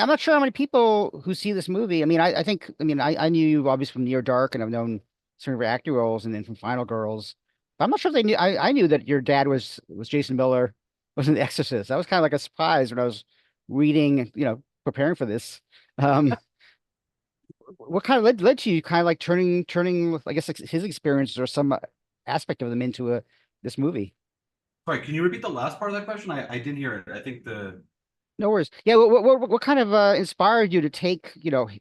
I'm not sure how many people who see this movie. I mean, I think, I mean, I knew you obviously from Near Dark, and I've known some of your acting roles, and then from Final Girls. But I'm not sure if they knew. I knew that your dad was Jason Miller, was in The Exorcist. That was kind of like a surprise when I was reading, preparing for this. Um, what kind of led to you kind of like turning, I guess, like his experiences or some aspect of them into this movie? Sorry, can you repeat the last part of that question? I didn't hear it. I think the No worries. Yeah, what kind of inspired you to take,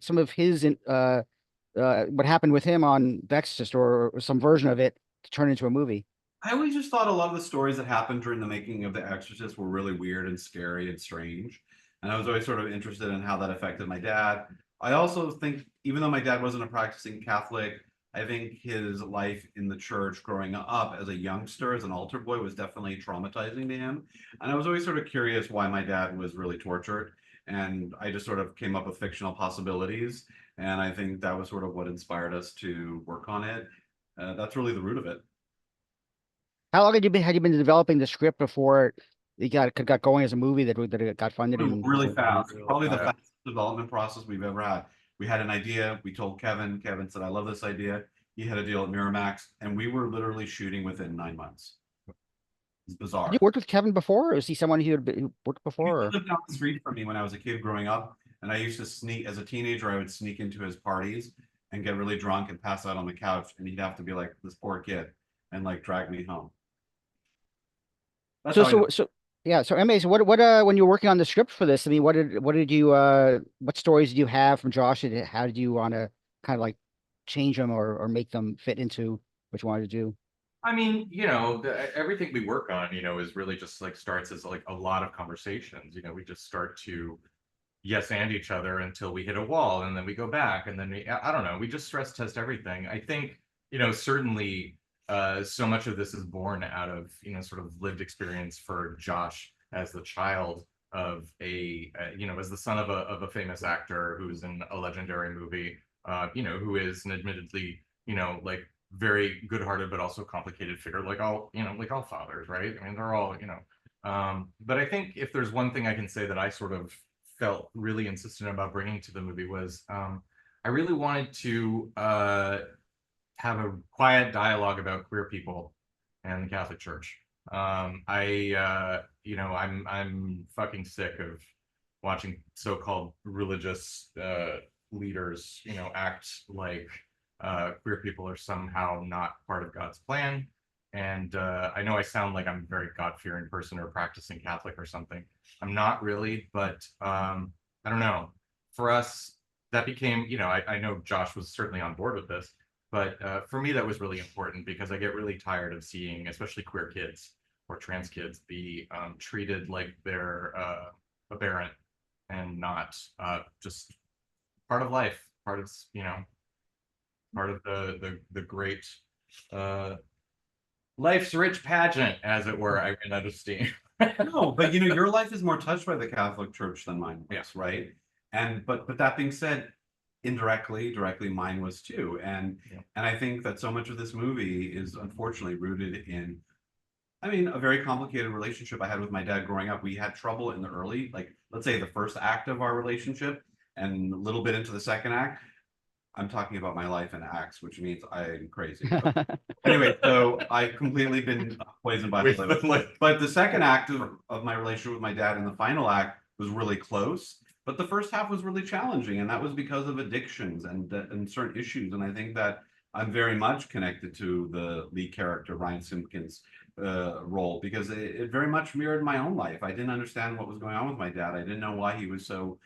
some of his what happened with him on The Exorcist, or some version of it, to turn into a movie? I always just thought a lot of the stories that happened during the making of The Exorcist were really weird and scary and strange. And I was always sort of interested in how that affected my dad. I also think, even though my dad wasn't a practicing Catholic, I think his life in the church growing up as a youngster, as an altar boy, was definitely traumatizing to him. And I was always sort of curious why my dad was really tortured. And I just sort of came up with fictional possibilities. And I think that was sort of what inspired us to work on it. That's really the root of it. How long had you been developing the script before it got going as a movie that it got funded and Really fast. Really Probably the fast. fastest development process we've ever had. We had an idea. We told Kevin. Kevin said, "I love this idea." He had a deal at Miramax, and we were literally shooting within 9 months. It's had you bizarre. worked with Kevin before, or is he someone who worked He before? Or? lived down the street from me when I was a kid growing up, and I used to sneak as a teenager. I would sneak into his parties and get really drunk and pass out on the couch, and he'd have to be like, "This poor kid," and like drag me home. That's So how I know. so so yeah. So Emma, so what when you were working on the script for this? I mean, what did you what stories did you have from Josh? And how did you want to kind of like change them, or make them fit into what you wanted to do? I mean, everything we work on, is really just like starts as like a lot of conversations. We just start to yes and each other until we hit a wall, and then we go back, and then I don't know, we just stress test everything. I think, certainly so much of this is born out of, sort of lived experience for Josh as the child of as the son of a famous actor who's in a legendary movie, who is an admittedly, like very good-hearted but also complicated figure, like all fathers, right? I mean, they're all, but I think if there's one thing I can say that I sort of felt really insistent about bringing to the movie was, I really wanted to have a quiet dialogue about queer people and the Catholic Church. I'm fucking sick of watching so-called religious leaders, act like queer people are somehow not part of God's plan. And I know I sound like I'm a very God-fearing person or a practicing Catholic or something. I'm not really, but I don't know. For us, that became, I know Josh was certainly on board with this, but for me, that was really important because I get really tired of seeing, especially queer kids or trans kids, be treated like they're aberrant and not just part of life, part of the great uh, life's rich pageant, as it were. I can understand. No, but your life is more touched by the Catholic Church than mine Yeah. was, right? And but that being said, directly mine was too. And Yeah. and I think that so much of this movie is unfortunately rooted in, I mean, a very complicated relationship I had with my dad growing up. We had trouble in the early, like let's say the first act of our relationship and a little bit into the second act. I'm talking about my life in acts, which means I'm crazy. Anyway, so I've completely been poisoned by the limit. But the second act of my relationship with my dad in the final act was really close. But the first half was really challenging, and that was because of addictions and certain issues. And I think that I'm very much connected to the lead character, Ryan Simpkins' role, because it very much mirrored my own life. I didn't understand what was going on with my dad. I didn't know why he was so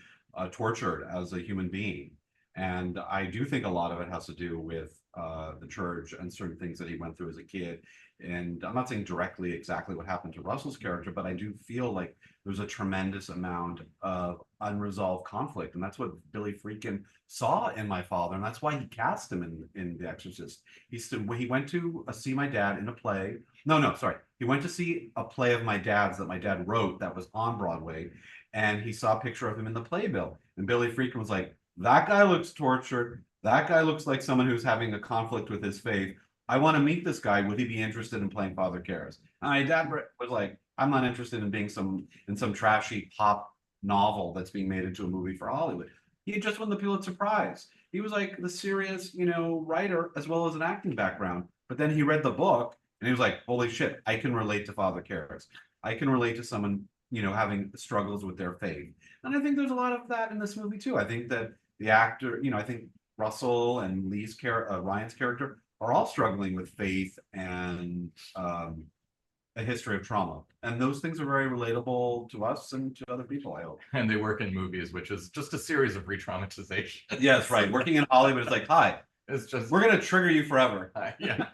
tortured as a human being. And I do think a lot of it has to do with the church and certain things that he went through as a kid. And I'm not saying directly exactly what happened to Russell's character, but I do feel like there's a tremendous amount of unresolved conflict. And that's what Billy Friedkin saw in my father. And that's why he cast him in The Exorcist. He went to see my dad in a play. No, sorry. He went to see a play of my dad's that my dad wrote that was on Broadway. And he saw a picture of him in the playbill. And Billy Friedkin was like, that guy looks tortured. That guy looks like someone who's having a conflict with his faith. I want to meet this guy. Would he be interested in playing Father Karras? And my dad was like, I'm not interested in being some trashy pop novel that's being made into a movie for Hollywood. He had just won the Pulitzer Prize. He was like the serious, writer as well as an acting background. But then he read the book and he was like, holy shit, I can relate to Father Karras. I can relate to someone, having struggles with their faith. And I think there's a lot of that in this movie too. I think that the actor, I think Russell and Ryan's character are all struggling with faith and a history of trauma. And those things are very relatable to us and to other people, I hope. And they work in movies, which is just a series of re-traumatization. Yes, right. Working in Hollywood is like, hi, It's just we're going to trigger you forever. yeah.